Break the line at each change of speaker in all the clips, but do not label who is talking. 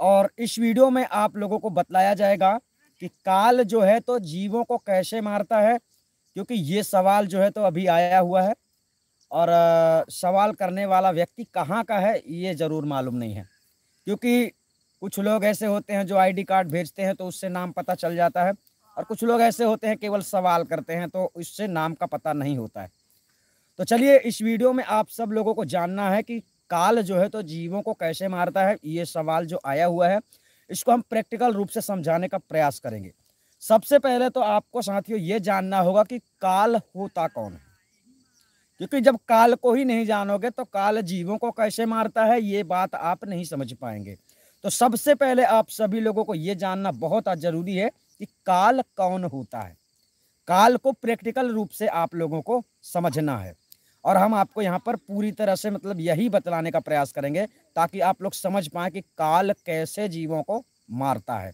और इस वीडियो में आप लोगों को बतलाया जाएगा कि काल जो है तो जीवों को कैसे मारता है, क्योंकि ये सवाल जो है तो अभी आया हुआ है और सवाल करने वाला व्यक्ति कहाँ का है ये ज़रूर मालूम नहीं है। क्योंकि कुछ लोग ऐसे होते हैं जो आईडी कार्ड भेजते हैं तो उससे नाम पता चल जाता है, और कुछ लोग ऐसे होते हैं केवल सवाल करते हैं तो उससे नाम का पता नहीं होता है। तो चलिए इस वीडियो में आप सब लोगों को जानना है कि काल जो है तो जीवों को कैसे मारता है। ये सवाल जो आया हुआ है इसको हम प्रैक्टिकल रूप से समझाने का प्रयास करेंगे। सबसे पहले तो आपको साथियों ये जानना होगा कि काल होता कौन है, क्योंकि जब काल को ही नहीं जानोगे तो काल जीवों को कैसे मारता है ये बात आप नहीं समझ पाएंगे। तो सबसे पहले आप सभी लोगों को ये जानना बहुत जरूरी है कि काल कौन होता है। काल को प्रैक्टिकल रूप से आप लोगों को समझना है और हम आपको यहाँ पर पूरी तरह से मतलब यही बतलाने का प्रयास करेंगे ताकि आप लोग समझ पाए कि काल कैसे जीवों को मारता है।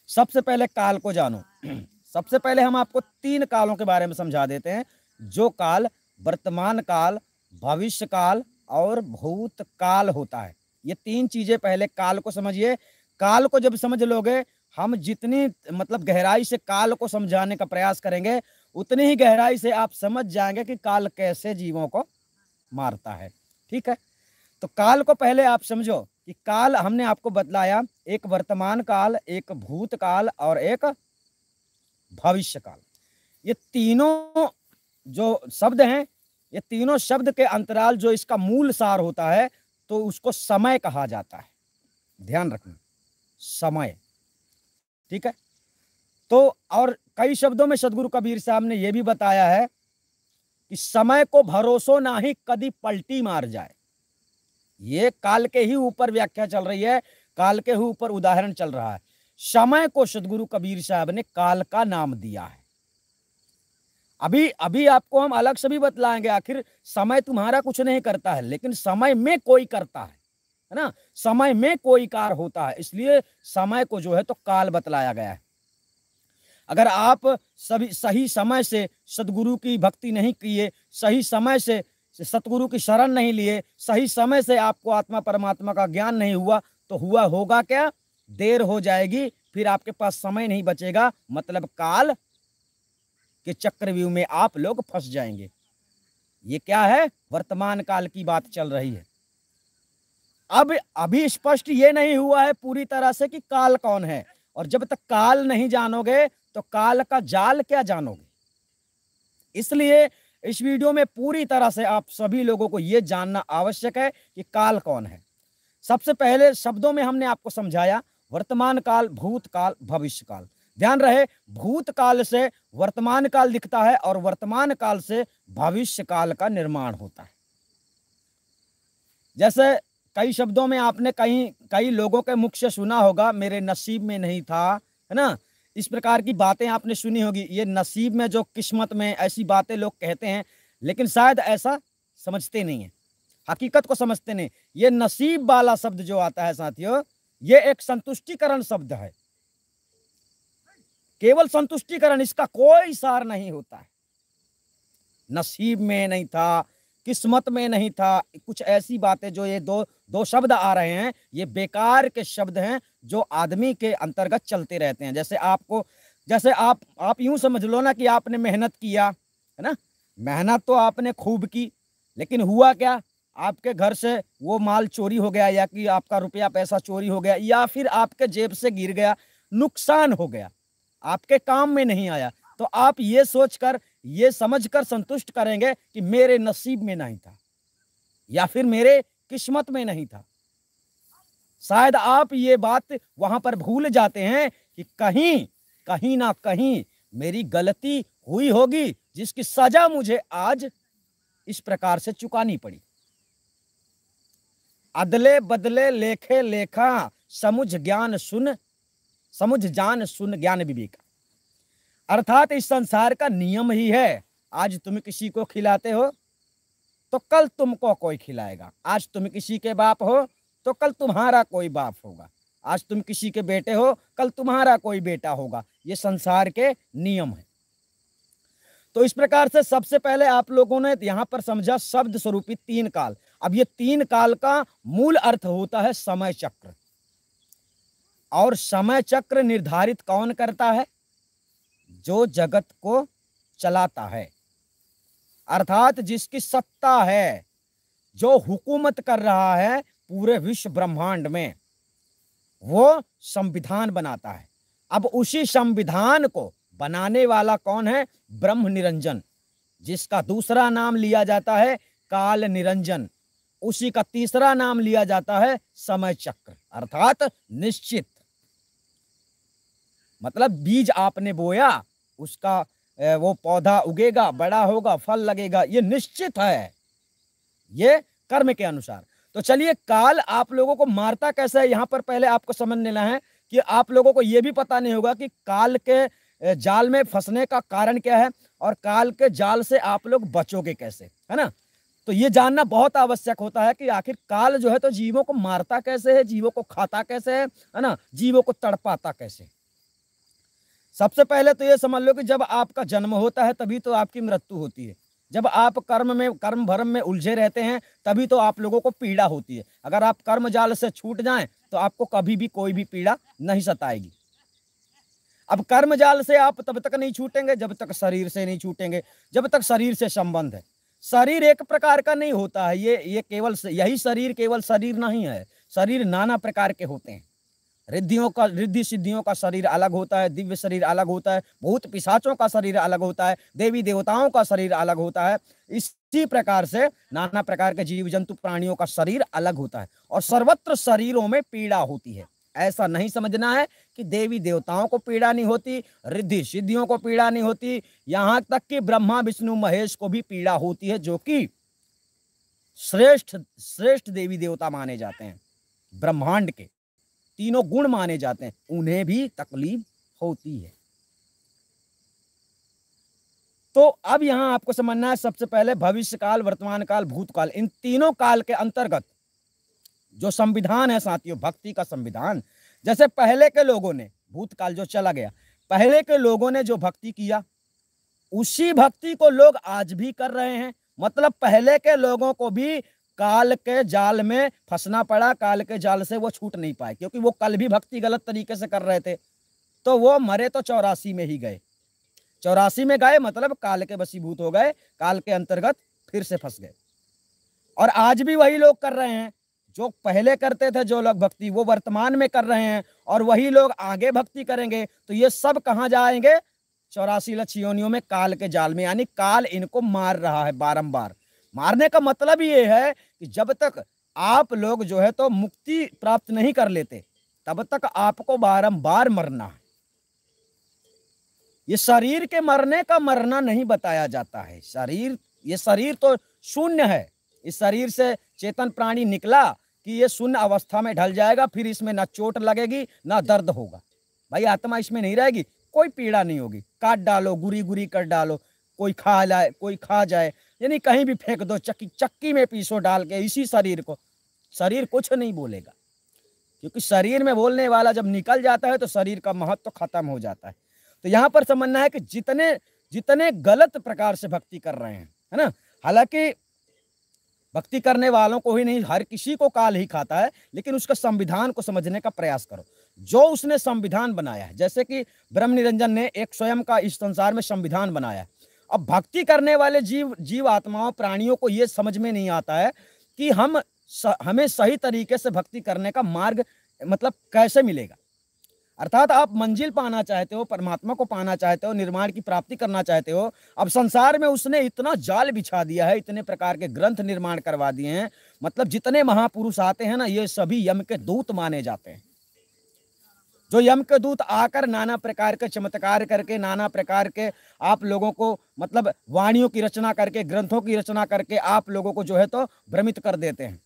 सबसे पहले काल को जानो। सबसे पहले हम आपको 3 कालों के बारे में समझा देते हैं, जो काल वर्तमान काल, भविष्य काल और भूत काल होता है। ये 3 चीजें पहले काल को समझिए। काल को जब समझ लोगे, हम जितनी मतलब गहराई से काल को समझाने का प्रयास करेंगे उतनी ही गहराई से आप समझ जाएंगे कि काल कैसे जीवों को मारता है। ठीक है, तो काल को पहले आप समझो कि काल हमने आपको बतलाया, एक वर्तमान काल, एक भूत काल और एक भविष्य काल। ये तीनों जो शब्द हैं, ये तीनों शब्द के अंतराल जो इसका मूल सार होता है तो उसको समय कहा जाता है। ध्यान रखना, समय। ठीक है, तो और कई शब्दों में सदगुरु कबीर साहब ने यह भी बताया है कि समय को भरोसो ना ही कदी पलटी मार जाए। ये काल के ही ऊपर व्याख्या चल रही है, काल के ही ऊपर उदाहरण चल रहा है। समय को सदगुरु कबीर साहब ने काल का नाम दिया है। अभी अभी आपको हम अलग से भी बतलाएंगे, आखिर समय तुम्हारा कुछ नहीं करता है लेकिन समय में कोई करता है ना, समय में कोई कार्य होता है, इसलिए समय को जो है तो काल बतलाया गया है। अगर आप सभी सही समय से सदगुरु की भक्ति नहीं किए, सही समय से सतगुरु की शरण नहीं लिए, सही समय से आपको आत्मा परमात्मा का ज्ञान नहीं हुआ तो होगा क्या, देर हो जाएगी, फिर आपके पास समय नहीं बचेगा, मतलब काल के चक्रव्यूह में आप लोग फंस जाएंगे। ये क्या है, वर्तमान काल की बात चल रही है। अब अभी स्पष्ट ये नहीं हुआ है पूरी तरह से कि काल कौन है, और जब तक काल नहीं जानोगे तो काल का जाल क्या जानोगे। इसलिए इस वीडियो में पूरी तरह से आप सभी लोगों को यह जानना आवश्यक है कि काल कौन है। सबसे पहले शब्दों में हमने आपको समझाया वर्तमान काल, भूत काल, भविष्य काल। ध्यान रहे, भूत काल से वर्तमान काल दिखता है और वर्तमान काल से भविष्य काल का निर्माण होता है। जैसे कई शब्दों में आपने कई लोगों के मुख से सुना होगा, मेरे नसीब में नहीं था, है ना, इस प्रकार की बातें आपने सुनी होगी। ये नसीब में, जो किस्मत में, ऐसी बातें लोग कहते हैं लेकिन शायद ऐसा समझते नहीं है, हकीकत को समझते नहीं। ये नसीब वाला शब्द जो आता है साथियों, ये एक संतुष्टिकरण शब्द है, केवल संतुष्टिकरण, इसका कोई सार नहीं होता है। नसीब में नहीं था, किस्मत में नहीं था, कुछ ऐसी बातें जो ये दो शब्द आ रहे हैं, ये बेकार के शब्द हैं जो आदमी के अंतर्गत चलते रहते हैं। जैसे आप यूं समझ लो ना कि आपने मेहनत किया, है ना, मेहनत तो आपने खूब की, लेकिन हुआ क्या, आपके घर से वो माल चोरी हो गया, या कि आपका रुपया पैसा चोरी हो गया, या फिर आपके जेब से गिर गया, नुकसान हो गया, आपके काम में नहीं आया, तो आप ये सोचकर, ये समझकर संतुष्ट करेंगे कि मेरे नसीब में नहीं था या फिर मेरे किस्मत में नहीं था। शायद आप ये बात वहां पर भूल जाते हैं कि कहीं ना कहीं मेरी गलती हुई होगी जिसकी सजा मुझे आज इस प्रकार से चुकानी पड़ी। अदले बदले लेखे लेखा, समुझ जान सुन ज्ञान विवेक। अर्थात इस संसार का नियम ही है, आज तुम किसी को खिलाते हो तो कल तुमको कोई खिलाएगा, आज तुम किसी के बाप हो तो कल तुम्हारा कोई बाप होगा, आज तुम किसी के बेटे हो कल तुम्हारा कोई बेटा होगा। ये संसार के नियम है। तो इस प्रकार से सबसे पहले आप लोगों ने यहां पर समझा शब्द स्वरूपी 3 काल। अब ये 3 काल का मूल अर्थ होता है समय चक्र। और समय चक्र निर्धारित कौन करता है? जो जगत को चलाता है, अर्थात जिसकी सत्ता है, जो हुकूमत कर रहा है पूरे विश्व ब्रह्मांड में, वो संविधान बनाता है। अब उसी संविधान को बनाने वाला कौन है? ब्रह्म निरंजन, जिसका दूसरा नाम लिया जाता है काल निरंजन। उसी का तीसरा नाम लिया जाता है समय चक्र, अर्थात निश्चित। मतलब बीज आपने बोया, उसका वो पौधा उगेगा, बड़ा होगा, फल लगेगा, ये निश्चित है, ये कर्म के अनुसार। तो चलिए, काल आप लोगों को मारता कैसे है, यहां पर पहले आपको समझ लेना है कि आप लोगों को यह भी पता नहीं होगा कि काल के जाल में फंसने का कारण क्या है और काल के जाल से आप लोग बचोगे कैसे, है ना। तो ये जानना बहुत आवश्यक होता है कि आखिर काल जो है तो जीवों को मारता कैसे है, जीवों को खाता कैसे है ना, जीवों को तड़पाता कैसे। सबसे पहले तो ये समझ लो कि जब आपका जन्म होता है तभी तो आपकी मृत्यु होती है। जब आप कर्म भरम में उलझे रहते हैं तभी तो आप लोगों को पीड़ा होती है। अगर आप कर्म जाल से छूट जाएं तो आपको कभी भी कोई भी पीड़ा नहीं सताएगी। अब कर्म जाल से आप तब तक नहीं छूटेंगे जब तक शरीर से नहीं छूटेंगे, जब तक शरीर से संबंध है। शरीर एक प्रकार का नहीं होता है, ये केवल यही शरीर केवल शरीर नहीं है, शरीर नाना प्रकार के होते हैं। रिद्धि सिद्धियों का शरीर अलग होता है, दिव्य शरीर अलग होता है, भूत पिशाचों का शरीर अलग होता है, देवी देवताओं का शरीर अलग होता है। इसी प्रकार से नाना प्रकार के जीव जंतु प्राणियों का शरीर अलग होता है और सर्वत्र शरीरों में पीड़ा होती है। ऐसा नहीं समझना है कि देवी देवताओं को पीड़ा नहीं होती, रिद्धि सिद्धियों को पीड़ा नहीं होती, यहां तक कि ब्रह्मा विष्णु महेश को भी पीड़ा होती है, जो कि श्रेष्ठ देवी देवता माने जाते हैं, ब्रह्मांड के तीनों गुण माने जाते हैं, उन्हें भी तकलीफ होती है। तो अब यहां आपको समझना है सबसे पहले भविष्य काल, वर्तमान काल, भूतकाल, इन तीनों काल के अंतर्गत जो संविधान है साथियों, भक्ति का संविधान। जैसे पहले के लोगों ने, भूतकाल जो चला गया, पहले के लोगों ने जो भक्ति किया उसी भक्ति को लोग आज भी कर रहे हैं। मतलब पहले के लोगों को भी काल के जाल में फंसना पड़ा, काल के जाल से वो छूट नहीं पाए, क्योंकि वो कल भी भक्ति गलत तरीके से कर रहे थे, तो वो मरे तो 84 में ही गए। 84 में गए मतलब काल के वशीभूत हो गए, काल के अंतर्गत फिर से फंस गए। और आज भी वही लोग कर रहे हैं जो पहले करते थे, जो लोग भक्ति वो वर्तमान में कर रहे हैं, और वही लोग आगे भक्ति करेंगे। तो ये सब कहां जाएंगे? 84 लक्ष योनियों में, काल के जाल में। यानी काल इनको मार रहा है बारंबार। मारने का मतलब ये है कि जब तक आप लोग जो है तो मुक्ति प्राप्त नहीं कर लेते तब तक आपको बारंबार मरना है। ये शरीर के मरने का मरना नहीं बताया जाता है। ये शरीर तो शून्य है। इस शरीर से चेतन प्राणी निकला कि ये शून्य अवस्था में ढल जाएगा, फिर इसमें ना चोट लगेगी ना दर्द होगा। भाई आत्मा इसमें नहीं रहेगी, कोई पीड़ा नहीं होगी। काट डालो, गुरी गुरी कर डालो, कोई खा जाए, यानी कहीं भी फेंक दो, चक्की में पीसो डाल के इसी शरीर को, शरीर कुछ नहीं बोलेगा। क्योंकि शरीर में बोलने वाला जब निकल जाता है तो शरीर का महत्व खत्म हो जाता है। तो यहां पर समझना है कि जितने गलत प्रकार से भक्ति कर रहे हैं, है ना, हालांकि भक्ति करने वालों को ही नहीं, हर किसी को काल ही खाता है, लेकिन उसका संविधान को समझने का प्रयास करो। जो उसने संविधान बनाया है, जैसे कि ब्रह्म निरंजन ने एक स्वयं का इस संसार में संविधान बनाया है। अब भक्ति करने वाले जीव आत्माओं प्राणियों को यह समझ में नहीं आता है कि हमें सही तरीके से भक्ति करने का मार्ग मतलब कैसे मिलेगा। अर्थात आप मंजिल पाना चाहते हो, परमात्मा को पाना चाहते हो, निर्माण की प्राप्ति करना चाहते हो। अब संसार में उसने इतना जाल बिछा दिया है, इतने प्रकार के ग्रंथ निर्माण करवा दिए हैं, मतलब जितने महापुरुष आते हैं ना, ये सभी यम के दूत माने जाते हैं। जो यम के दूत आकर नाना प्रकार के चमत्कार करके, नाना प्रकार के आप लोगों को मतलब वाणियों की रचना करके, ग्रंथों की रचना करके आप लोगों को जो है तो भ्रमित कर देते हैं।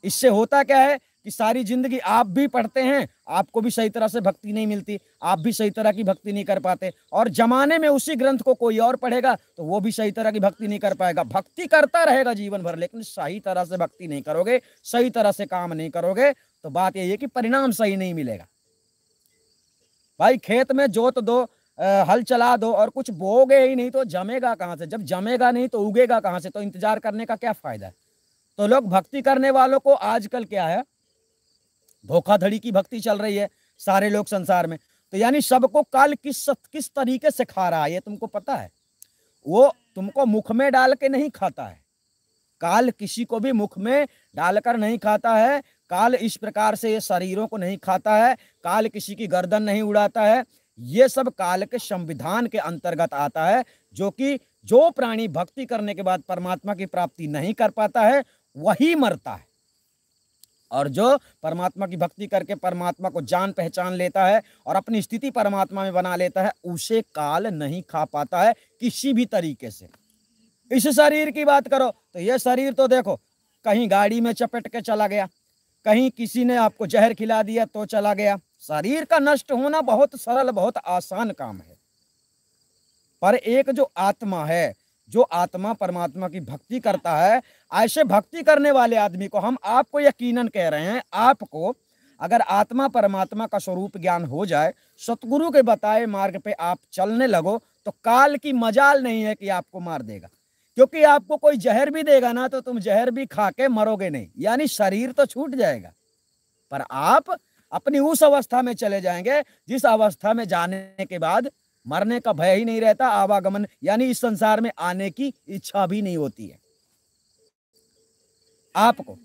इससे होता क्या है कि सारी जिंदगी आप भी पढ़ते हैं, आपको भी सही तरह से भक्ति नहीं मिलती, आप भी सही तरह की भक्ति नहीं कर पाते, और जमाने में उसी ग्रंथ को कोई और पढ़ेगा तो वो भी सही तरह की भक्ति नहीं कर पाएगा। भक्ति करता रहेगा जीवन भर, लेकिन सही तरह से भक्ति नहीं करोगे, सही तरह से काम नहीं करोगे, तो बात यही है कि परिणाम सही नहीं मिलेगा। भाई खेत में जोत दो, हल चला दो, और कुछ बोओगे ही नहीं तो जमेगा कहां से? जब जमेगा नहीं तो उगेगा कहां से? तो इंतजार करने का क्या फायदा है? तो लोग भक्ति करने वालों को आजकल क्या है, धोखाधड़ी की भक्ति चल रही है। सारे लोग संसार में। तो यानी सबको काल किस तरीके से खा रहा है ये तुमको पता है? वो तुमको मुख में डाल के नहीं खाता है, काल किसी को भी मुख में डालकर नहीं खाता है। काल इस प्रकार से ये शरीरों को नहीं खाता है, काल किसी की गर्दन नहीं उड़ाता है। ये सब काल के संविधान के अंतर्गत आता है, जो कि जो प्राणी भक्ति करने के बाद परमात्मा की प्राप्ति नहीं कर पाता है वही मरता है, और जो परमात्मा की भक्ति करके परमात्मा को जान पहचान लेता है और अपनी स्थिति परमात्मा में बना लेता है, उसे काल नहीं खा पाता है किसी भी तरीके से। इस शरीर की बात करो तो ये शरीर तो देखो, कहीं गाड़ी में चपेट के चला गया, कहीं किसी ने आपको जहर खिला दिया तो चला गया। शरीर का नष्ट होना बहुत सरल, बहुत आसान काम है। पर एक जो आत्मा है, जो आत्मा परमात्मा की भक्ति करता है, ऐसे भक्ति करने वाले आदमी को, हम आपको यकीनन कह रहे हैं, आपको अगर आत्मा परमात्मा का स्वरूप ज्ञान हो जाए, सतगुरु के बताए मार्ग पे आप चलने लगो, तो काल की मजाल नहीं है कि आपको मार देगा। क्योंकि आपको कोई जहर भी देगा ना तो तुम जहर भी खा के मरोगे नहीं, यानी शरीर तो छूट जाएगा, पर आप अपनी उस अवस्था में चले जाएंगे जिस अवस्था में जाने के बाद मरने का भय ही नहीं रहता, आवागमन यानी इस संसार में आने की इच्छा भी नहीं होती है आपको।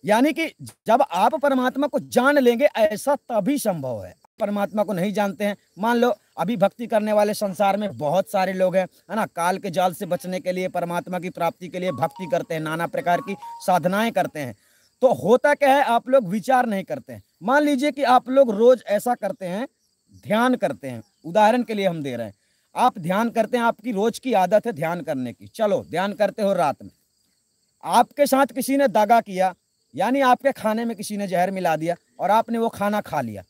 यानी कि जब आप परमात्मा को जान लेंगे, ऐसा तभी संभव है। परमात्मा को नहीं जानते हैं, मान लो अभी भक्ति करने वाले संसार में बहुत सारे लोग हैं, है ना, काल के जाल से बचने के लिए, परमात्मा की प्राप्ति के लिए भक्ति करते हैं, नाना प्रकार की साधनाएं करते हैं। तो होता क्या है, आप लोग विचार नहीं करते हैं। मान लीजिए कि आप लोग रोज ऐसा करते हैं, ध्यान करते हैं, उदाहरण के लिए हम दे रहे हैं, आप ध्यान करते हैं, आपकी रोज की आदत है ध्यान करने की, चलो ध्यान करते हो रात में, आपके साथ किसी ने दगा किया, यानी आपके खाने में किसी ने जहर मिला दिया और आपने वो खाना खा लिया।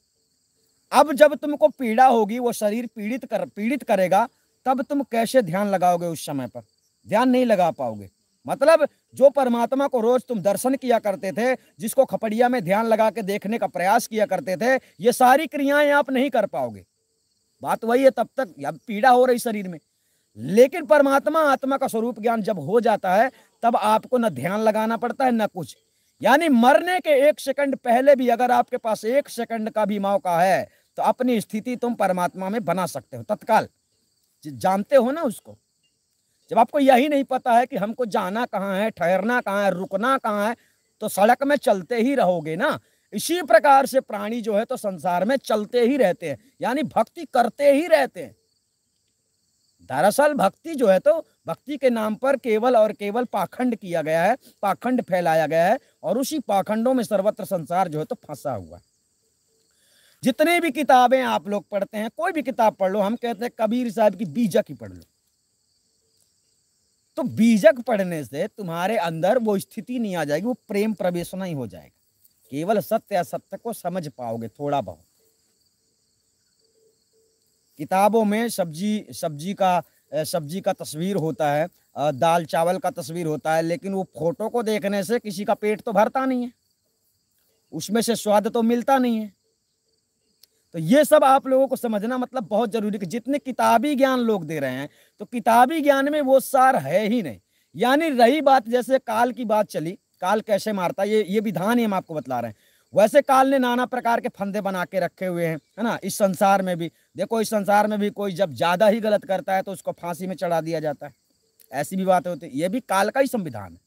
अब जब तुमको पीड़ा होगी, वो शरीर पीड़ित करेगा, तब तुम कैसे ध्यान लगाओगे? उस समय पर ध्यान नहीं लगा पाओगे। मतलब जो परमात्मा को रोज तुम दर्शन किया करते थे, जिसको खपड़िया में ध्यान लगा के देखने का प्रयास किया करते थे, ये सारी क्रियाएं आप नहीं कर पाओगे। बात वही है, तब तक अब पीड़ा हो रही शरीर में। लेकिन परमात्मा आत्मा का स्वरूप ज्ञान जब हो जाता है, तब आपको न ध्यान लगाना पड़ता है न कुछ। यानी मरने के 1 सेकंड पहले भी अगर आपके पास 1 सेकंड का भी मौका है, तो अपनी स्थिति तुम परमात्मा में बना सकते हो तत्काल। जानते हो ना उसको। जब आपको यही नहीं पता है कि हमको जाना कहाँ है, ठहरना कहाँ है, रुकना कहाँ है, तो सड़क में चलते ही रहोगे ना। इसी प्रकार से प्राणी जो है तो संसार में चलते ही रहते हैं, यानी भक्ति करते ही रहते हैं। दरअसल भक्ति जो है तो भक्ति के नाम पर केवल और केवल पाखंड किया गया है, पाखंड फैलाया गया है, और उसी पाखंडों में सर्वत्र संसार जो है तो फंसा हुआ है। जितनी भी किताबें आप लोग पढ़ते हैं, कोई भी किताब पढ़ लो, हम कहते हैं कबीर साहब की बीजक ही पढ़ लो, तो बीजक पढ़ने से तुम्हारे अंदर वो स्थिति नहीं आ जाएगी, वो प्रेम प्रवेश नहीं हो जाएगा, केवल सत्य असत्य को समझ पाओगे थोड़ा बहुत। किताबों में सब्जी का तस्वीर होता है, दाल चावल का तस्वीर होता है, लेकिन वो फोटो को देखने से किसी का पेट तो भरता नहीं है, उसमें से स्वाद तो मिलता नहीं है। तो ये सब आप लोगों को समझना मतलब बहुत जरूरी है कि जितने किताबी ज्ञान लोग दे रहे हैं, तो किताबी ज्ञान में वो सार है ही नहीं। यानी रही बात, जैसे काल की बात चली, काल कैसे मारता है, ये विधान ही हम आपको बतला रहे हैं। वैसे काल ने नाना प्रकार के फंदे बना के रखे हुए हैं, है ना। इस संसार में भी देखो, इस संसार में भी कोई जब ज्यादा ही गलत करता है तो उसको फांसी में चढ़ा दिया जाता है, ऐसी भी बातें होती है। ये भी काल का ही संविधान है।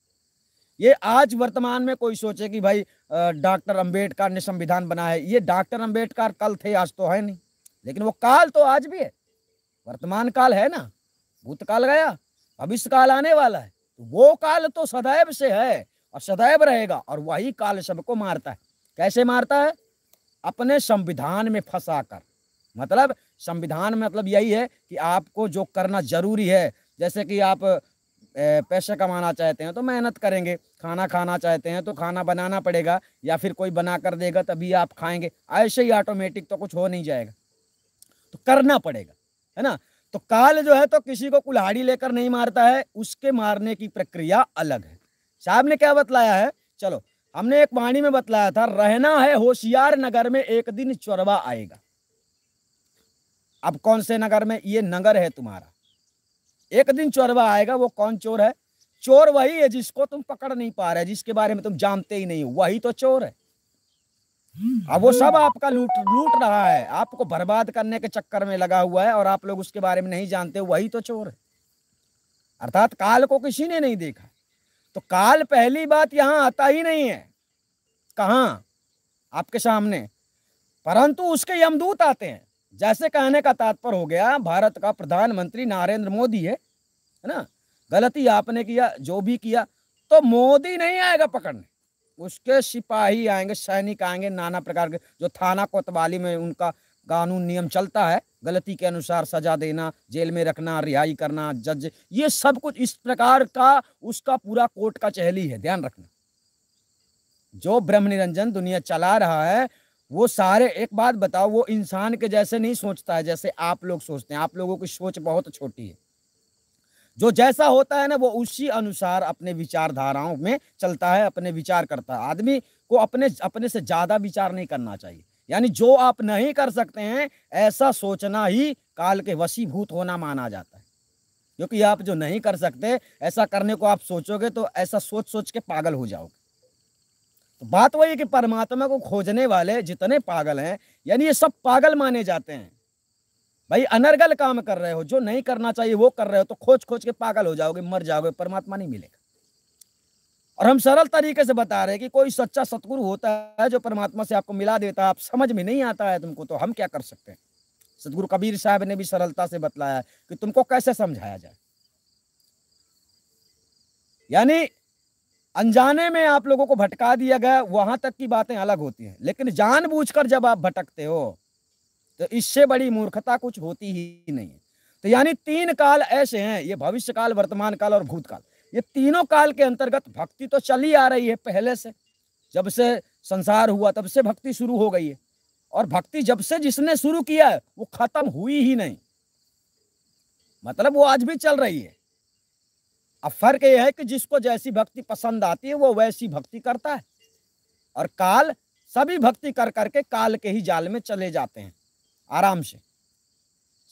ये आज वर्तमान में कोई सोचे कि भाई डॉक्टर अंबेडकर ने संविधान बनाया है, ये डॉक्टर अंबेडकर कल थे, आज तो है नहीं, लेकिन वो काल तो आज भी है, वर्तमान काल है ना, भूतकाल गया, भविष्य काल आने वाला है। वो काल तो सदैव से है और सदैव रहेगा, और वही काल सबको मारता है। कैसे मारता है? अपने संविधान में फंसा कर। मतलब संविधान में मतलब यही है कि आपको जो करना जरूरी है, जैसे कि आप पैसे कमाना चाहते हैं तो मेहनत करेंगे, खाना खाना चाहते हैं तो खाना बनाना पड़ेगा, या फिर कोई बना कर देगा तभी आप खाएंगे, ऐसे ही ऑटोमेटिक तो कुछ हो नहीं जाएगा, तो करना पड़ेगा, है ना। तो काल जो है तो किसी को कुल्हाड़ी लेकर नहीं मारता है, उसके मारने की प्रक्रिया अलग है। साहब ने क्या बतलाया है, चलो हमने एक वाणी में बतलाया था, रहना है होशियार नगर में एक दिन चोरवा आएगा। अब कौन से नगर में? ये नगर है तुम्हारा, एक दिन चोरवा आएगा। वो कौन चोर है? चोर वही है जिसको तुम पकड़ नहीं पा रहे, जिसके बारे में तुम जानते ही नहीं हो, वही तो चोर है। अब वो सब आपका लूट लूट रहा है, आपको बर्बाद करने के चक्कर में लगा हुआ है, और आप लोग उसके बारे में नहीं जानते, वही तो चोर है। अर्थात काल को किसी ने नहीं देखा, तो काल पहली बात यहां आता ही नहीं है, कहां, आपके सामने, परंतु उसके यमदूत आते हैं। जैसे कहने का तात्पर्य हो गया, भारत का प्रधानमंत्री नरेंद्र मोदी है ना, गलती आपने किया, जो भी किया, तो मोदी नहीं आएगा पकड़ने, उसके सिपाही आएंगे, सैनिक आएंगे, नाना प्रकार के, जो थाना कोतवाली में उनका कानून नियम चलता है, गलती के अनुसार सजा देना, जेल में रखना, रिहाई करना, जज, ये सब कुछ इस प्रकार का उसका पूरा कोर्ट का चहली है। ध्यान रखना, जो ब्रह्म निरंजन दुनिया चला रहा है, वो सारे, एक बात बताओ, वो इंसान के जैसे नहीं सोचता है जैसे आप लोग सोचते हैं। आप लोगों की सोच बहुत छोटी है। जो जैसा होता है ना, वो उसी अनुसार अपने विचारधाराओं में चलता है, अपने विचार करता है। आदमी को अपने अपने से ज्यादा विचार नहीं करना चाहिए। यानी जो आप नहीं कर सकते हैं, ऐसा सोचना ही काल के वशीभूत होना माना जाता है। क्योंकि आप जो नहीं कर सकते, ऐसा करने को आप सोचोगे तो ऐसा सोच सोच के पागल हो जाओगे। तो बात वही है कि परमात्मा को खोजने वाले जितने पागल हैं, यानी ये सब पागल माने जाते हैं। भाई अनर्गल काम कर रहे हो, जो नहीं करना चाहिए वो कर रहे हो, तो खोज खोज के पागल हो जाओगे, मर जाओगे, परमात्मा नहीं मिलेगा। और हम सरल तरीके से बता रहे हैं कि कोई सच्चा सतगुरु होता है जो परमात्मा से आपको मिला देता है, आप समझ में नहीं आता है तुमको, तो हम क्या कर सकते हैं। सतगुरु कबीर साहब ने भी सरलता से बतलाया कि तुमको कैसे समझाया जाए। यानी अनजाने में आप लोगों को भटका दिया गया, वहां तक की बातें अलग होती हैं, लेकिन जानबूझकर जब आप भटकते हो तो इससे बड़ी मूर्खता कुछ होती ही नहीं है। तो यानी तीन काल ऐसे हैं, ये भविष्य काल, वर्तमान काल और भूतकाल। ये तीनों काल के अंतर्गत भक्ति तो चली आ रही है पहले से, जब से संसार हुआ तब से भक्ति शुरू हो गई है, और भक्ति जब से जिसने शुरू किया है वो खत्म हुई ही नहीं, मतलब वो आज भी चल रही है। अब फर्क यह है कि जिसको जैसी भक्ति पसंद आती है वो वैसी भक्ति करता है, और काल सभी भक्ति कर करके काल के ही जाल में चले जाते हैं आराम से।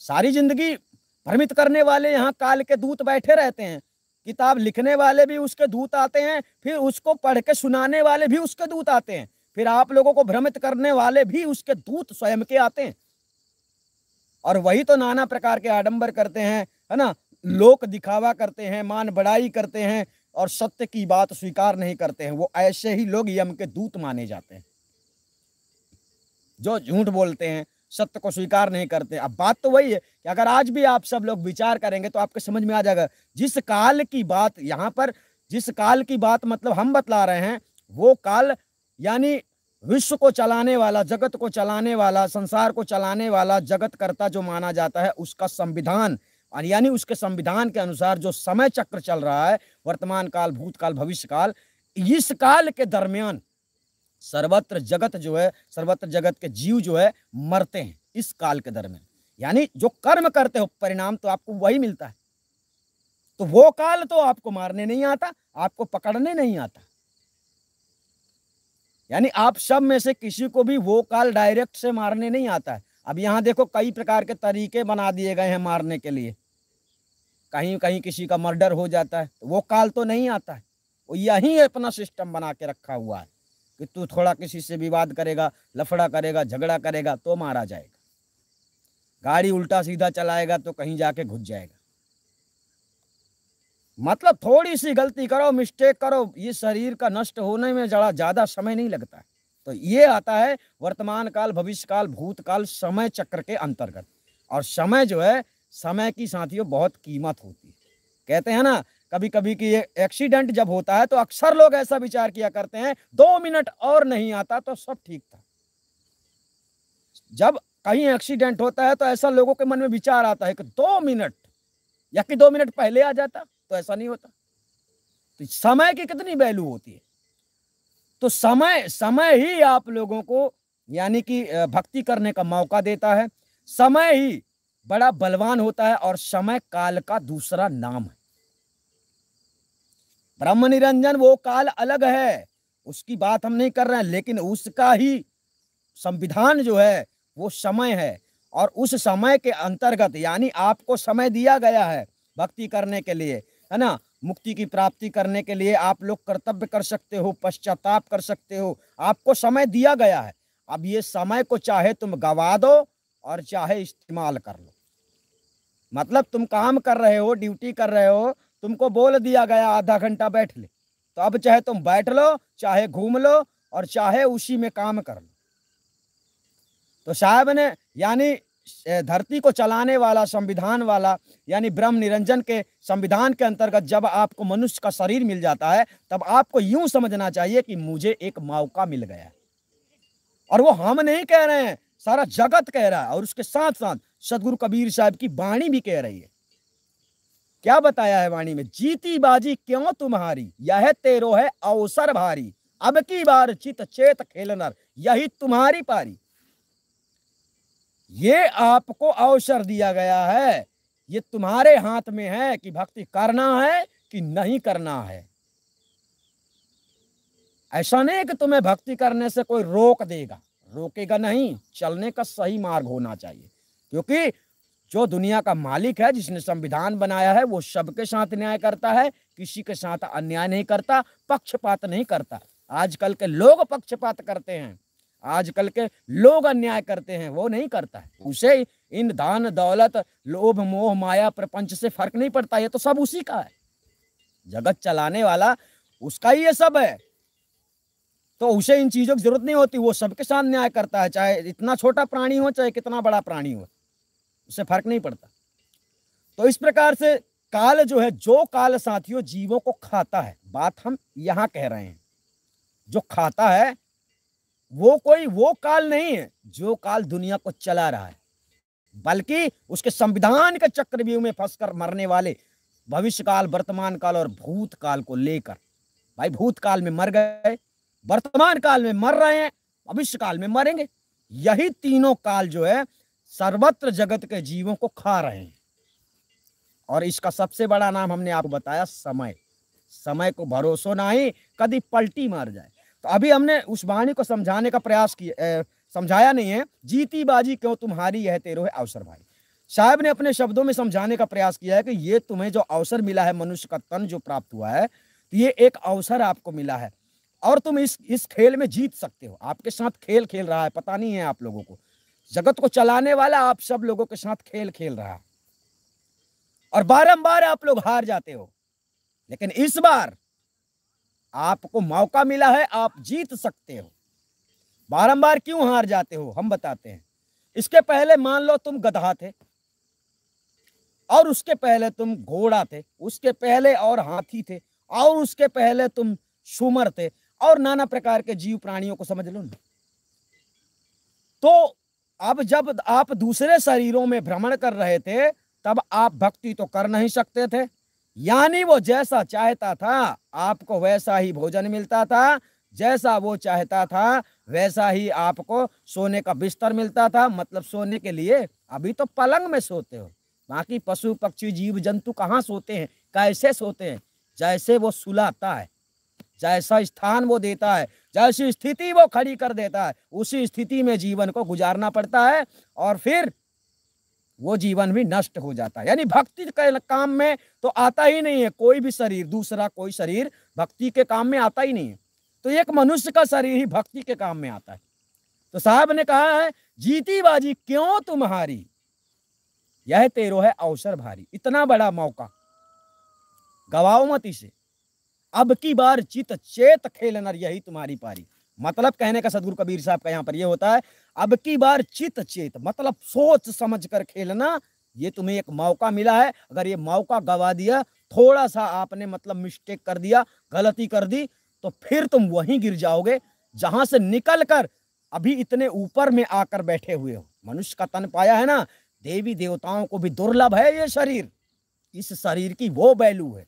सारी जिंदगी भ्रमित करने वाले यहाँ काल के दूत बैठे रहते हैं, किताब लिखने वाले भी उसके दूत आते हैं, फिर उसको पढ़ के सुनाने वाले भी उसके दूत आते हैं, फिर आप लोगों को भ्रमित करने वाले भी उसके दूत स्वयं के आते हैं। और वही तो नाना प्रकार के आडंबर करते हैं, है ना, लोक दिखावा करते हैं, मान बढ़ाई करते हैं, और सत्य की बात स्वीकार नहीं करते हैं। वो ऐसे ही लोग यम के दूत माने जाते हैं, जो झूठ बोलते हैं, सत्य को स्वीकार नहीं करते। अब बात तो वही है कि अगर आज भी आप सब लोग विचार करेंगे तो आपको समझ में आ जाएगा, जिस काल की बात यहाँ पर, जिस काल की बात मतलब हम बतला रहे हैं, वो काल यानी विश्व को चलाने वाला, जगत को चलाने वाला, संसार को चलाने वाला जगत कर्ता जो माना जाता है, उसका संविधान, और यानी उसके संविधान के अनुसार जो समय चक्र चल रहा है, वर्तमान काल, भूतकाल, भविष्य काल, इस काल के दरमियान सर्वत्र जगत जो है, सर्वत्र जगत के जीव जो है मरते हैं इस काल के दरमियान। यानी जो कर्म करते हो परिणाम तो आपको वही मिलता है। तो वो काल तो आपको मारने नहीं आता, आपको पकड़ने नहीं आता। यानी आप सब में से किसी को भी वो काल डायरेक्ट से मारने नहीं आता है। अब यहां देखो कई प्रकार के तरीके बना दिए गए हैं मारने के लिए, कहीं कहीं किसी का मर्डर हो जाता है, तो वो काल तो नहीं आता है, वो यही अपना सिस्टम बना के रखा हुआ है कि तू थोड़ा किसी से विवाद करेगा, लफड़ा करेगा, झगड़ा करेगा तो मारा जाएगा, गाड़ी उल्टा सीधा चलाएगा तो कहीं जाके घुस जाएगा। मतलब थोड़ी सी गलती करो, मिस्टेक करो, ये शरीर का नष्ट होने में जरा ज्यादा समय नहीं लगता है। तो ये आता है वर्तमान काल, भविष्य काल, भूतकाल, समय चक्र के अंतर्गत। और समय जो है, समय की साथियों बहुत कीमत होती है। कहते हैं ना कभी कभी कि ये एक्सीडेंट जब होता है तो अक्सर लोग ऐसा विचार किया करते हैं 2 मिनट और नहीं आता तो सब ठीक था। जब कहीं एक्सीडेंट होता है तो ऐसा लोगों के मन में विचार आता है कि 2 मिनट, या कि 2 मिनट पहले आ जाता, तो ऐसा नहीं होता। तो समय की कितनी वैल्यू होती है। तो समय समय ही आप लोगों को यानी कि भक्ति करने का मौका देता है। समय ही बड़ा बलवान होता है, और समय काल का दूसरा नाम है। ब्रह्म निरंजन वो काल अलग है, उसकी बात हम नहीं कर रहे हैं, लेकिन उसका ही संविधान जो है वो समय है। और उस समय के अंतर्गत यानी आपको समय दिया गया है भक्ति करने के लिए, है ना, मुक्ति की प्राप्ति करने के लिए आप लोग कर्तव्य कर सकते हो, पश्चाताप कर सकते हो, आपको समय दिया गया है। अब ये समय को चाहे तुम गवा दो और चाहे इस्तेमाल कर लो। मतलब तुम काम कर रहे हो, ड्यूटी कर रहे हो, तुमको बोल दिया गया आधा घंटा बैठ ले, तो अब चाहे तुम बैठ लो, चाहे घूम लो और चाहे उसी में काम कर लो। तो साहब ने यानी धरती को चलाने वाला, संविधान वाला, यानी ब्रह्म निरंजन के संविधान के अंतर्गत जब आपको मनुष्य का शरीर मिल जाता है, तब आपको यूं समझना चाहिए कि मुझे एक मौका मिल गया। और वो हम नहीं कह रहे हैं, सारा जगत कह रहा है, और उसके साथ साथ सदगुरु कबीर साहब की वाणी भी कह रही है। क्या बताया है वाणी में? जीती बाजी क्यों तुम्हारी, यह तेरो है अवसर भारी, अब की बार चित चेत खेलनर, यही तुम्हारी पारी। ये आपको अवसर दिया गया है, ये तुम्हारे हाथ में है कि भक्ति करना है कि नहीं करना है। ऐसा नहीं कि तुम्हें भक्ति करने से कोई रोक देगा, रोकेगा नहीं। चलने का सही मार्ग होना चाहिए, क्योंकि जो दुनिया का मालिक है, जिसने संविधान बनाया है, वो सबके साथ न्याय करता है, किसी के साथ अन्याय नहीं करता, पक्षपात नहीं करता। आजकल के लोग पक्षपात करते हैं, आजकल के लोग अन्याय करते हैं, वो नहीं करता है। उसे इन दान दौलत, लोभ मोह माया प्रपंच से फर्क नहीं पड़ता, ये तो सब उसी का है। जगत चलाने वाला उसका ही ये सब है, तो उसे इन चीजों की जरूरत नहीं होती। वो सबके साथ न्याय करता है, चाहे इतना छोटा प्राणी हो चाहे कितना बड़ा प्राणी हो, उससे फर्क नहीं पड़ता। तो इस प्रकार से काल जो है, जो काल साथियों जीवों को खाता है, बात हम यहां कह रहे हैं, जो खाता है वो कोई वो काल नहीं है जो काल दुनिया को चला रहा है, बल्कि उसके संविधान के चक्रव्यूह में फंसकर मरने वाले भविष्य काल, वर्तमान काल और भूतकाल को लेकर। भाई भूतकाल में मर गए, वर्तमान काल में मर रहे हैं, भविष्य काल में मरेंगे। यही तीनों काल जो है सर्वत्र जगत के जीवों को खा रहे हैं। और इसका सबसे बड़ा नाम हमने आपको बताया, समय। समय को भरोसा नहीं, कभी पलटी मार जाए। तो अभी हमने उस वाणी को समझाने का प्रयास किया, समझाया नहीं है। जीती बाजी क्यों तुम्हारी, यह तेरो है अवसर भारी। साहब ने अपने शब्दों में समझाने का प्रयास किया है कि ये तुम्हें जो अवसर मिला है, मनुष्य का तन जो प्राप्त हुआ है, तो ये एक अवसर आपको मिला है और तुम इस खेल में जीत सकते हो। आपके साथ खेल खेल रहा है, पता नहीं है आप लोगों को। जगत को चलाने वाला आप सब लोगों के साथ खेल खेल रहा है और बारंबार आप लोग हार जाते हो, लेकिन इस बार आपको मौका मिला है, आप जीत सकते हो। बारंबार क्यों हार जाते हो, हम बताते हैं। इसके पहले मान लो तुम गधा थे, और उसके पहले तुम घोड़ा थे, उसके पहले और हाथी थे, और उसके पहले तुम सुमर थे, और नाना प्रकार के जीव प्राणियों को समझ लो ना। तो अब जब आप दूसरे शरीरों में भ्रमण कर रहे थे, तब आप भक्ति तो कर नहीं सकते थे, यानी वो जैसा चाहता था आपको वैसा ही भोजन मिलता था, जैसा वो चाहता था वैसा ही आपको सोने का बिस्तर मिलता था। मतलब सोने के लिए अभी तो पलंग में सोते हो, बाकी पशु पक्षी जीव जंतु कहाँ सोते हैं, कैसे सोते हैं? जैसे वो सुलाता है, जैसा स्थान वो देता है, जैसी स्थिति वो खड़ी कर देता है, उसी स्थिति में जीवन को गुजारना पड़ता है, और फिर वो जीवन भी नष्ट हो जाता है। यानी भक्ति के काम में तो आता ही नहीं है कोई भी शरीर, दूसरा कोई शरीर भक्ति के काम में आता ही नहीं है। तो एक मनुष्य का शरीर ही भक्ति के काम में आता है। तो साहब ने कहा है, जीती बाजी क्यों तुम्हारी, यह तेरो है अवसर भारी। इतना बड़ा मौका गवाओ मत इसे, अब की बार चित चेत खेलनर, यही तुम्हारी पारी। मतलब कहने का सदगुरु कबीर साहब का यहाँ पर यह होता है, अब की बार चित चेत मतलब सोच समझ कर खेलना। ये तुम्हें एक मौका मिला है, अगर ये मौका गवा दिया, थोड़ा सा आपने मतलब मिस्टेक कर दिया, गलती कर दी, तो फिर तुम वहीं गिर जाओगे जहां से निकल कर अभी इतने ऊपर में आकर बैठे हुए हो। मनुष्य का तन पाया है ना, देवी देवताओं को भी दुर्लभ है ये शरीर, इस शरीर की वो वैल्यू है।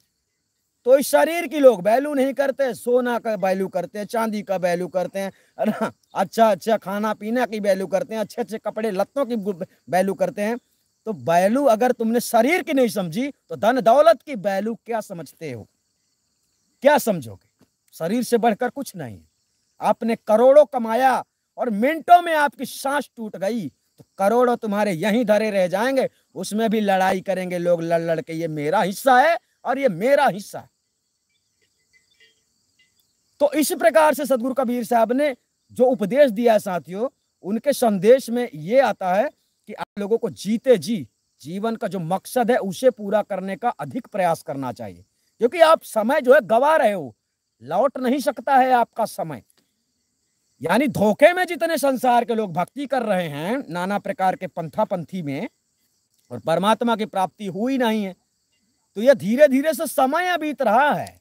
तो इस शरीर की लोग वैल्यू नहीं करते, सोना का वैल्यू करते हैं, चांदी का वैल्यू करते हैं, अच्छा अच्छा खाना पीना की वैल्यू करते हैं, अच्छे अच्छे कपड़े लत्तों की वैल्यू करते हैं। तो वैल्यू अगर तुमने शरीर की नहीं समझी, तो धन दौलत की वैल्यू क्या समझते हो, क्या समझोगे? शरीर से बढ़कर कुछ नहीं। आपने करोड़ों कमाया और मिनटों में आपकी सांस टूट गई, तो करोड़ों तुम्हारे यहीं धरे रह जाएंगे, उसमें भी लड़ाई करेंगे लोग लड़ लड़ के, ये मेरा हिस्सा है और ये मेरा हिस्सा है। तो इस प्रकार से सदगुरु कबीर साहब ने जो उपदेश दिया है साथियों, उनके संदेश में ये आता है कि आप लोगों को जीते जी जीवन का जो मकसद है उसे पूरा करने का अधिक प्रयास करना चाहिए, क्योंकि आप समय जो है गवा रहे हो, लौट नहीं सकता है आपका समय। यानी धोखे में जितने संसार के लोग भक्ति कर रहे हैं नाना प्रकार के पंथा पंथी में, और परमात्मा की प्राप्ति हुई नहीं है, तो यह धीरे धीरे से समय बीत रहा है।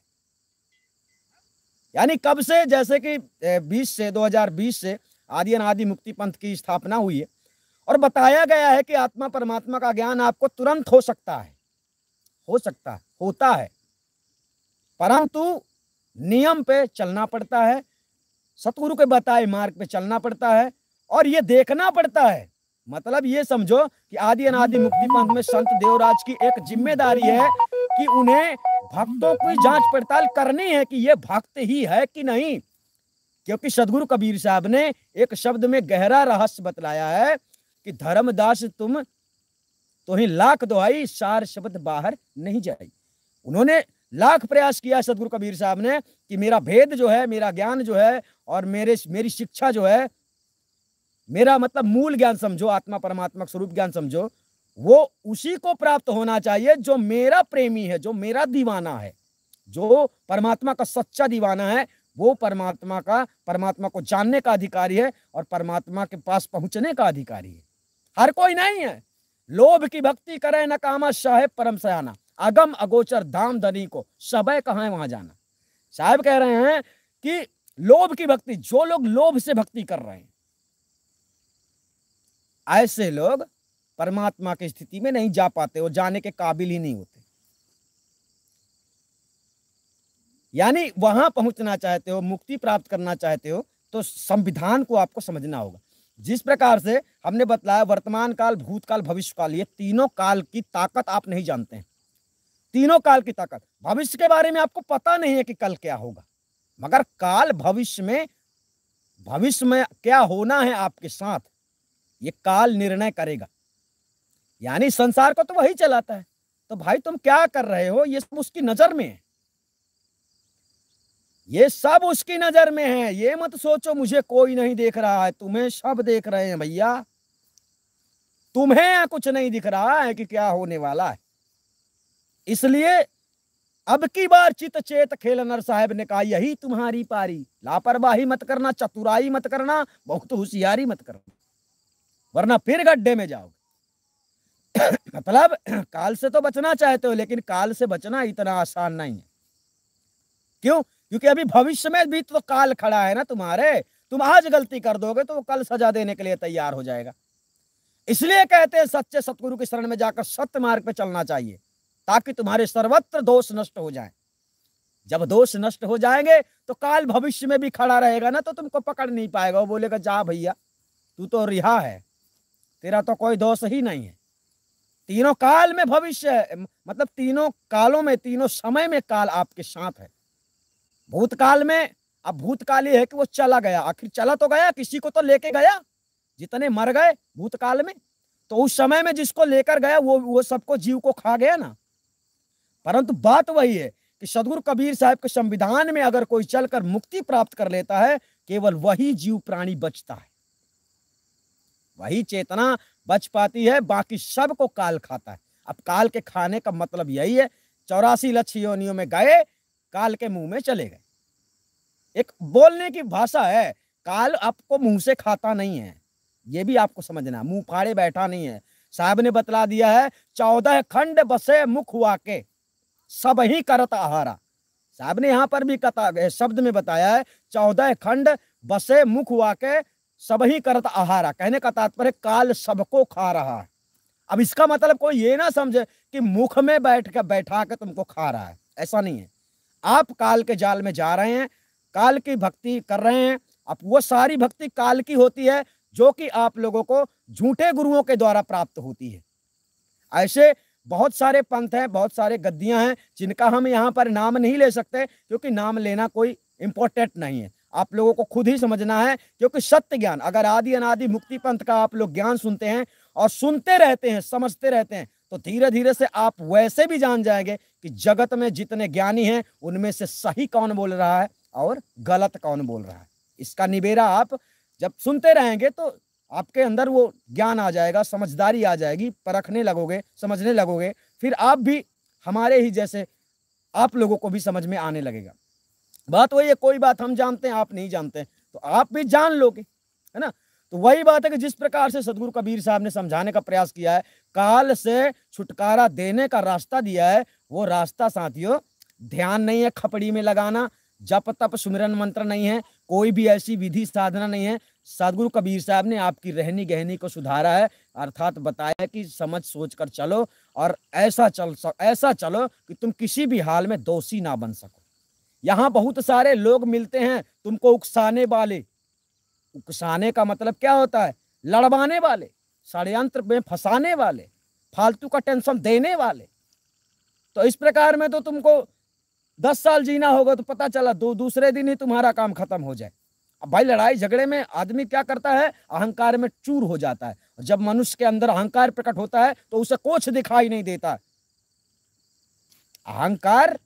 यानी कब से, जैसे कि 2020 से आदि अनादि मुक्ति पंथ की स्थापना हुई है, और बताया गया है कि आत्मा परमात्मा का ज्ञान आपको तुरंत हो सकता है, होता है, परंतु नियम पे चलना पड़ता है, सतगुरु के बताए मार्ग पे चलना पड़ता है, और ये देखना पड़ता है। मतलब ये समझो कि आदि अनादि मुक्ति पंथ में संत देवराज की एक जिम्मेदारी है कि उन्हें भक्तों की जांच पड़ताल करनी है कि ये भक्त ही है कि नहीं, क्योंकि सदगुरु कबीर साहब ने एक शब्द में गहरा रहस्य बतलाया है कि धर्मदास तुम तो ही लाख दुहाई, सार शब्द बाहर नहीं जाई। उन्होंने लाख प्रयास किया सदगुरु कबीर साहब ने कि मेरा भेद जो है, मेरा ज्ञान जो है, और मेरी शिक्षा जो है, मेरा मतलब मूल ज्ञान समझो, आत्मा परमात्मा स्वरूप ज्ञान समझो, वो उसी को प्राप्त होना चाहिए जो मेरा प्रेमी है, जो मेरा दीवाना है, जो परमात्मा का सच्चा दीवाना है, वो परमात्मा को जानने का अधिकारी है और परमात्मा के पास पहुंचने का अधिकारी है। हर कोई नहीं है। लोभ की भक्ति करे न कामा साहेब परम सयाना, अगम अगोचर धाम धनी को सबे कहाँ है वहां जाना। साहब कह रहे हैं कि लोभ की भक्ति, जो लोग लोभ से भक्ति कर रहे हैं, ऐसे लोग परमात्मा की स्थिति में नहीं जा पाते, वो जाने के काबिल ही नहीं होते। यानी वहां पहुंचना चाहते हो, मुक्ति प्राप्त करना चाहते हो, तो संविधान को आपको समझना होगा। जिस प्रकार से हमने बतलाया वर्तमान काल, भूतकाल, भविष्य काल, ये तीनों काल की ताकत आप नहीं जानते हैं। तीनों काल की ताकत, भविष्य के बारे में आपको पता नहीं है कि कल क्या होगा, मगर काल भविष्य में क्या होना है आपके साथ, ये काल निर्णय करेगा। यानी संसार को तो वही चलाता है। तो भाई तुम क्या कर रहे हो, ये सब उसकी नजर में है, ये सब उसकी नजर में है। ये मत सोचो मुझे कोई नहीं देख रहा है, तुम्हें सब देख रहे हैं भैया। तुम्हें कुछ नहीं दिख रहा है कि क्या होने वाला है। इसलिए अब की बार चित चेत खेल, नर साहब ने कहा यही तुम्हारी पारी, लापरवाही मत करना, चतुराई मत करना, बहुत होशियारी मत करना, वरना फिर गड्ढे में जाओगे। मतलब काल से तो बचना चाहते हो, लेकिन काल से बचना इतना आसान नहीं है। क्यों? क्योंकि अभी भविष्य में भी तो काल खड़ा है ना तुम्हारे। तुम आज गलती कर दोगे तो वो कल सजा देने के लिए तैयार हो जाएगा। इसलिए कहते हैं सच्चे सतगुरु की शरण में जाकर सत्य मार्ग पे चलना चाहिए, ताकि तुम्हारे सर्वत्र दोष नष्ट हो जाएं। जब दोष नष्ट हो जाएंगे तो काल भविष्य में भी खड़ा रहेगा ना, तो तुमको पकड़ नहीं पाएगा। वो बोलेगा जा भैया तू तो रिहा है, तेरा तो कोई दोष ही नहीं है। तीनों काल में भविष्य है, मतलब तीनों कालों में, तीनों समय में काल आपके साथ है। भूतकाल में, अब भूतकाल ये है कि वो चला गया, आखिर चला तो गया, किसी को तो लेके गया। जितने मर गए भूतकाल में, तो उस समय में जिसको लेकर गया वो सबको जीव को खा गया ना। परंतु बात वही है कि सदगुरु कबीर साहब के संविधान में अगर कोई चलकर मुक्ति प्राप्त कर लेता है, केवल वही जीव प्राणी बचता है, वही चेतना बच पाती है, बाकी सबको काल खाता है। अब काल के खाने का मतलब यही है, 84 लक्ष योनियों में गए, काल के मुंह में चले गए। एक बोलने की भाषा है, काल आपको मुंह से खाता नहीं है, ये भी आपको समझना, मुंह फाड़े बैठा नहीं है। साहब ने बतला दिया है 14 खंड बसे मुख हुआ के सब ही करत आहारा। साहब ने यहां पर भी शब्द में बताया है 14 खंड बसे मुख हुआ के सब ही करत आहारा। कहने का तात्पर्य काल सबको खा रहा है। अब इसका मतलब कोई ये ना समझे कि मुख में बैठा के तुमको खा रहा है, ऐसा नहीं है। आप काल के जाल में जा रहे हैं, काल की भक्ति कर रहे हैं। अब वो सारी भक्ति काल की होती है जो कि आप लोगों को झूठे गुरुओं के द्वारा प्राप्त होती है। ऐसे बहुत सारे पंथ हैं, बहुत सारे गद्दियां हैं, जिनका हम यहाँ पर नाम नहीं ले सकते, क्योंकि नाम लेना कोई इंपॉर्टेंट नहीं है। आप लोगों को खुद ही समझना है, क्योंकि सत्य ज्ञान, अगर आदि अनादि मुक्ति पंथ का आप लोग ज्ञान सुनते हैं और सुनते रहते हैं, समझते रहते हैं, तो धीरे धीरे से आप वैसे भी जान जाएंगे कि जगत में जितने ज्ञानी हैं उनमें से सही कौन बोल रहा है और गलत कौन बोल रहा है। इसका निबेरा आप जब सुनते रहेंगे तो आपके अंदर वो ज्ञान आ जाएगा, समझदारी आ जाएगी, परखने लगोगे, समझने लगोगे, फिर आप भी हमारे ही जैसे आप लोगों को भी समझ में आने लगेगा। बात वही है, कोई बात हम जानते हैं आप नहीं जानते हैं तो आप भी जान लोगे, है ना। तो वही बात है कि जिस प्रकार से सदगुरु कबीर साहब ने समझाने का प्रयास किया है, काल से छुटकारा देने का रास्ता दिया है, वो रास्ता साथियों ध्यान नहीं है खपड़ी में लगाना, जप तप सुमिरन मंत्र नहीं है, कोई भी ऐसी विधि साधना नहीं है। सदगुरु कबीर साहब ने आपकी रहनी गहनी को सुधारा है, अर्थात बताया कि समझ सोच कर चलो और ऐसा चलो कि तुम किसी भी हाल में दोषी ना बन सको। यहाँ बहुत सारे लोग मिलते हैं तुमको उकसाने वाले, उकसाने का मतलब क्या होता है, लड़वाने वाले, षड्यंत्र में फंसाने वाले, फालतू का टेंशन देने वाले। तो इस प्रकार में तो तुमको 10 साल जीना होगा तो पता चला दूसरे दिन ही तुम्हारा काम खत्म हो जाए। अब भाई लड़ाई झगड़े में आदमी क्या करता है, अहंकार में चूर हो जाता है। जब मनुष्य के अंदर अहंकार प्रकट होता है तो उसे कुछ दिखाई नहीं देता। अहंकार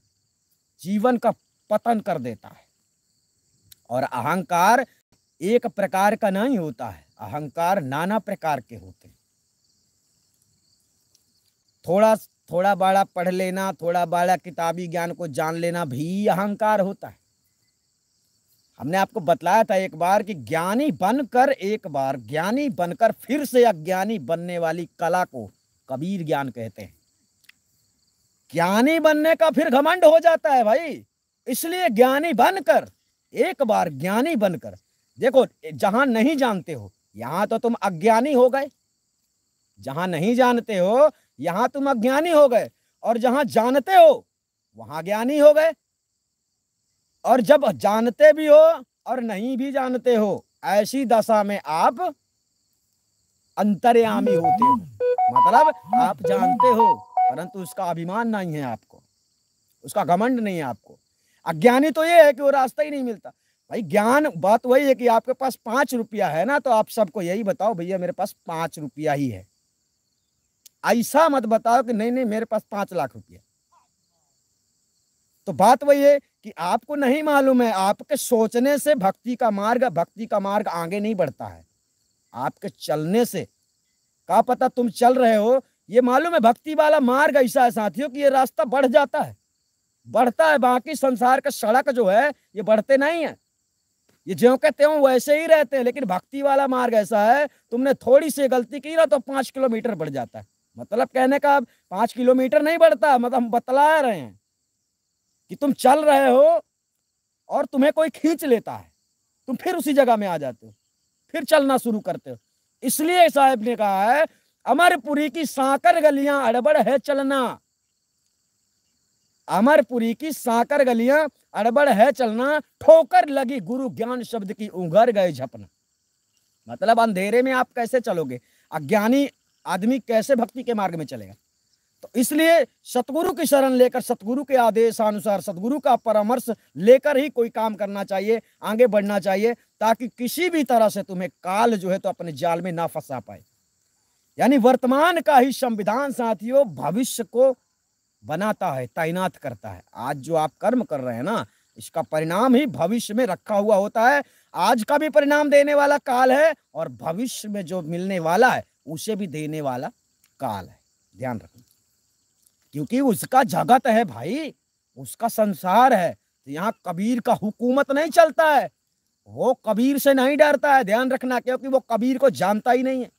जीवन का पतन कर देता है। और अहंकार एक प्रकार का नहीं होता है, अहंकार नाना प्रकार के होते हैं। थोड़ा बड़ा पढ़ लेना, थोड़ा बड़ा किताबी ज्ञान को जान लेना भी अहंकार होता है। हमने आपको बतलाया था एक बार कि ज्ञानी बनकर फिर से अज्ञानी बनने वाली कला को कबीर ज्ञान कहते हैं। ज्ञानी बनने का फिर घमंड हो जाता है भाई, इसलिए ज्ञानी बनकर, एक बार ज्ञानी बनकर देखो, जहां नहीं जानते हो यहां तो तुम अज्ञानी हो गए, जहां नहीं जानते हो यहां तुम अज्ञानी हो गए, और जहां जानते हो वहां ज्ञानी हो गए। और जब जानते भी हो और नहीं भी जानते हो, ऐसी दशा में आप अंतर्यामी होते हो। मतलब आप जानते हो परंतु उसका अभिमान नहीं है आपको, उसका घमंड नहीं है आपको। अज्ञानी तो ये है कि वो रास्ता ही नहीं मिलता। भाई ज्ञान बात वही है कि आपके पास 5 रुपया है ना, तो आप सबको यही बताओ भैया मेरे पास 5 रुपया ही है। ऐसा मत बताओ कि नहीं नहीं मेरे पास 5 लाख रुपया। तो बात वही है कि आपको नहीं मालूम है, आपके सोचने से भक्ति का मार्ग आगे नहीं बढ़ता है। आपके चलने से क्या पता तुम चल रहे हो, ये मालूम है भक्ति वाला मार्ग ऐसा है साथियों कि ये रास्ता बढ़ जाता है, बढ़ता है। बाकी संसार का सड़क जो है ये बढ़ते नहीं है, ये ज्यों के त्यों वैसे ही रहते हैं। लेकिन भक्ति वाला मार्ग ऐसा है, तुमने थोड़ी सी गलती की ना तो 5 किलोमीटर बढ़ जाता है। मतलब कहने का 5 किलोमीटर नहीं बढ़ता, मतलब हम बतला रहे हैं कि तुम चल रहे हो और तुम्हें कोई खींच लेता है, तुम फिर उसी जगह में आ जाते हो, फिर चलना शुरू करते हो। इसलिए साहब ने कहा है, अमरपुरी की सांकर गलियां अड़बड़ है चलना, अमरपुरी की सांकर गलियां अड़बड़ है चलना, ठोकर लगी गुरु ज्ञान शब्द की उंगर गए झपना। मतलब अंधेरे में आप कैसे चलोगे, अज्ञानी आदमी कैसे भक्ति के मार्ग में चलेगा। तो इसलिए सतगुरु की शरण लेकर, सतगुरु के आदेशानुसार, सतगुरु का परामर्श लेकर ही कोई काम करना चाहिए, आगे बढ़ना चाहिए, ताकि किसी भी तरह से तुम्हें काल जो है तो अपने जाल में ना फंसा पाए। यानी वर्तमान का ही संविधान साथियों भविष्य को बनाता है, तैनात करता है। आज जो आप कर्म कर रहे हैं ना, इसका परिणाम ही भविष्य में रखा हुआ होता है। आज का भी परिणाम देने वाला काल है और भविष्य में जो मिलने वाला है उसे भी देने वाला काल है। ध्यान रखना, क्योंकि उसका जगत है भाई, उसका संसार है। तो यहाँ कबीर का हुकूमत नहीं चलता है, वो कबीर से नहीं डरता है। ध्यान रखना, क्योंकि वो कबीर को जानता ही नहीं है।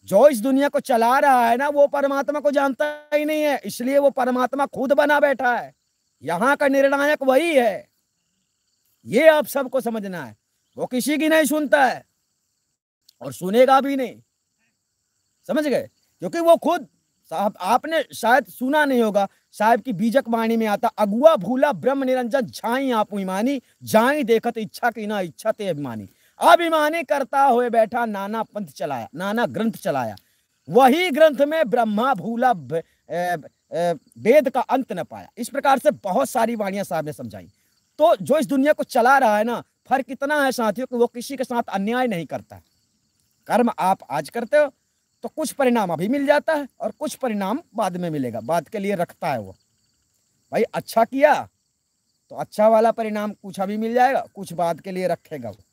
जो इस दुनिया को चला रहा है ना, वो परमात्मा को जानता ही नहीं है, इसलिए वो परमात्मा खुद बना बैठा है। यहाँ का निर्णायक वही है, ये आप सबको समझना है। वो किसी की नहीं सुनता है और सुनेगा भी नहीं, समझ गए। क्योंकि वो खुद, साहब आपने शायद सुना नहीं होगा, साहब की बीजक वाणी में आता, अगुआ भूला ब्रह्म निरंजन झाई आप ईमानी, जाई देखत इच्छा की ना इच्छा ते अभिमानी। अभिमानी करता हुए बैठा, नाना पंथ चलाया, नाना ग्रंथ चलाया, वही ग्रंथ में ब्रह्मा भूला वेद का अंत न पाया। इस प्रकार से बहुत सारी वाणियां साहब ने समझाई। तो जो इस दुनिया को चला रहा है ना, फर्क इतना है साथियों कि वो किसी के साथ अन्याय नहीं करता। कर्म आप आज करते हो तो कुछ परिणाम अभी मिल जाता है और कुछ परिणाम बाद में मिलेगा, बाद के लिए रखता है वो। भाई अच्छा किया तो अच्छा वाला परिणाम कुछ अभी मिल जाएगा, कुछ बाद के लिए रखेगा वो।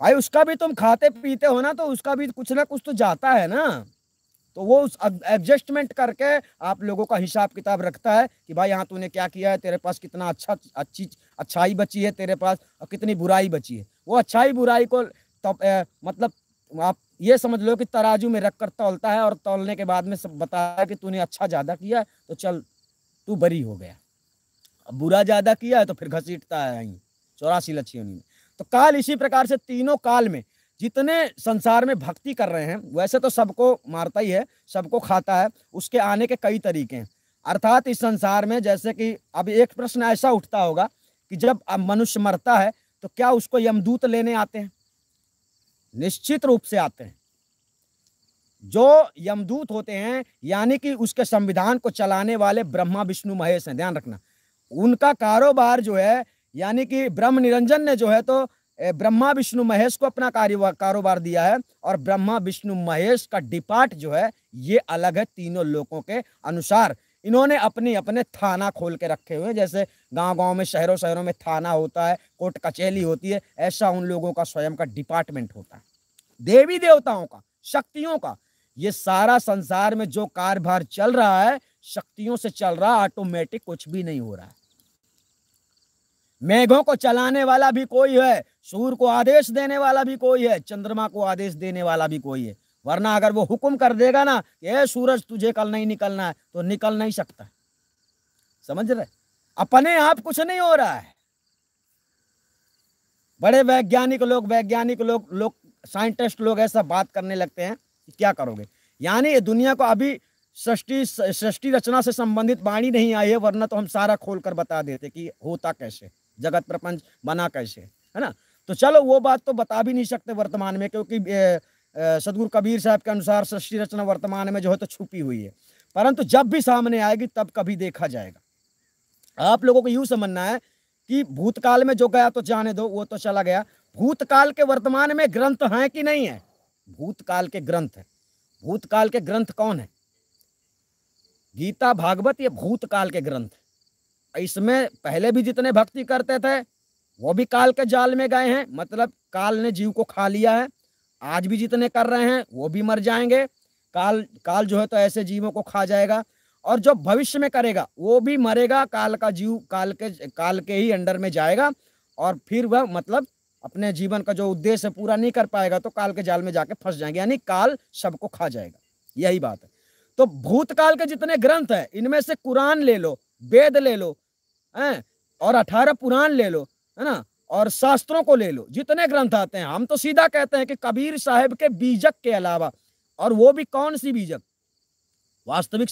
भाई उसका भी तुम खाते पीते हो ना, तो उसका भी कुछ ना कुछ तो जाता है ना, तो वो उस एडजस्टमेंट करके आप लोगों का हिसाब किताब रखता है कि भाई यहाँ तूने क्या किया है, तेरे पास कितना अच्छी अच्छाई बची है तेरे पास, और कितनी बुराई बची है। वो अच्छाई बुराई को मतलब आप ये समझ लो कि तराजू में रख कर तौलता है, और तौलने के बाद में सब बताया कि तूने अच्छा ज़्यादा किया है तो चल तू बरी हो गया, अब बुरा ज़्यादा किया है तो फिर घसीटता है यहीं 84 लच्छियों में। तो काल इसी प्रकार से तीनों काल में जितने संसार में भक्ति कर रहे हैं, वैसे तो सबको मारता ही है, सबको खाता है, उसके आने के कई तरीके हैं। अर्थात इस संसार में जैसे कि अब एक प्रश्न ऐसा उठता होगा कि जब मनुष्य मरता है तो क्या उसको यमदूत लेने आते हैं? निश्चित रूप से आते हैं। जो यमदूत होते हैं यानी कि उसके संविधान को चलाने वाले ब्रह्मा विष्णु महेश हैं, ध्यान रखना। उनका कारोबार जो है, यानी कि ब्रह्म निरंजन ने जो है तो ब्रह्मा विष्णु महेश को अपना कारोबार दिया है, और ब्रह्मा विष्णु महेश का डिपार्ट जो है ये अलग है तीनों लोगों के अनुसार। इन्होंने अपने अपने थाना खोल के रखे हुए हैं, जैसे गांव-गांव में शहरों शहरों में थाना होता है, कोर्ट कचहरी होती है, ऐसा उन लोगों का स्वयं का डिपार्टमेंट होता है। देवी देवताओं का, शक्तियों का, ये सारा संसार में जो कार्यभार चल रहा है शक्तियों से चल रहा है, ऑटोमेटिक कुछ भी नहीं हो रहा है। मेघों को चलाने वाला भी कोई है, सूर्य को आदेश देने वाला भी कोई है, चंद्रमा को आदेश देने वाला भी कोई है। वरना अगर वो हुक्म कर देगा ना ये सूरज तुझे कल नहीं निकलना है, तो निकल नहीं सकता। समझ रहे? अपने आप कुछ नहीं हो रहा है। बड़े वैज्ञानिक लोग साइंटिस्ट लोग ऐसा बात करने लगते हैं कि क्या करोगे, यानी ये दुनिया को अभी सृष्टि रचना से संबंधित वाणी नहीं आई है, वरना तो हम सारा खोल कर बता देते कि होता कैसे, जगत प्रपंच बना कैसे, है ना। तो चलो वो बात तो बता भी नहीं सकते वर्तमान में, क्योंकि सदगुरु कबीर साहब के अनुसार सृष्टि रचना वर्तमान में जो है तो छुपी हुई है, परंतु जब भी सामने आएगी तब कभी देखा जाएगा। आप लोगों को यूं समझना है कि भूतकाल में जो गया तो जाने दो, वो तो चला गया। भूतकाल के वर्तमान में ग्रंथ हैं कि नहीं है? भूतकाल के ग्रंथ है। भूतकाल के ग्रंथ कौन है? गीता भागवत ये भूतकाल के ग्रंथ। इसमें पहले भी जितने भक्ति करते थे वो भी काल के जाल में गए हैं, मतलब काल ने जीव को खा लिया है। आज भी जितने कर रहे हैं वो भी मर जाएंगे। काल जो है तो ऐसे जीवों को खा जाएगा, और जो भविष्य में करेगा वो भी मरेगा। काल का जीव काल के ही अंडर में जाएगा, और फिर वह मतलब अपने जीवन का जो उद्देश्य पूरा नहीं कर पाएगा तो काल के जाल में जाके फंस जाएंगे, यानी काल सबको खा जाएगा। यही बात है। तो भूतकाल के जितने ग्रंथ हैं इनमें से कुरान ले लो, वेद ले लो, हैं, और 18 पुराण ले लो, है ना, और शास्त्रों को ले लो, जितने ग्रंथ आते हैं। हम तो सीधा कहते हैं कि कबीर साहब के बीजक के अलावा, और वो भी कौन सी बीजक, वास्तविक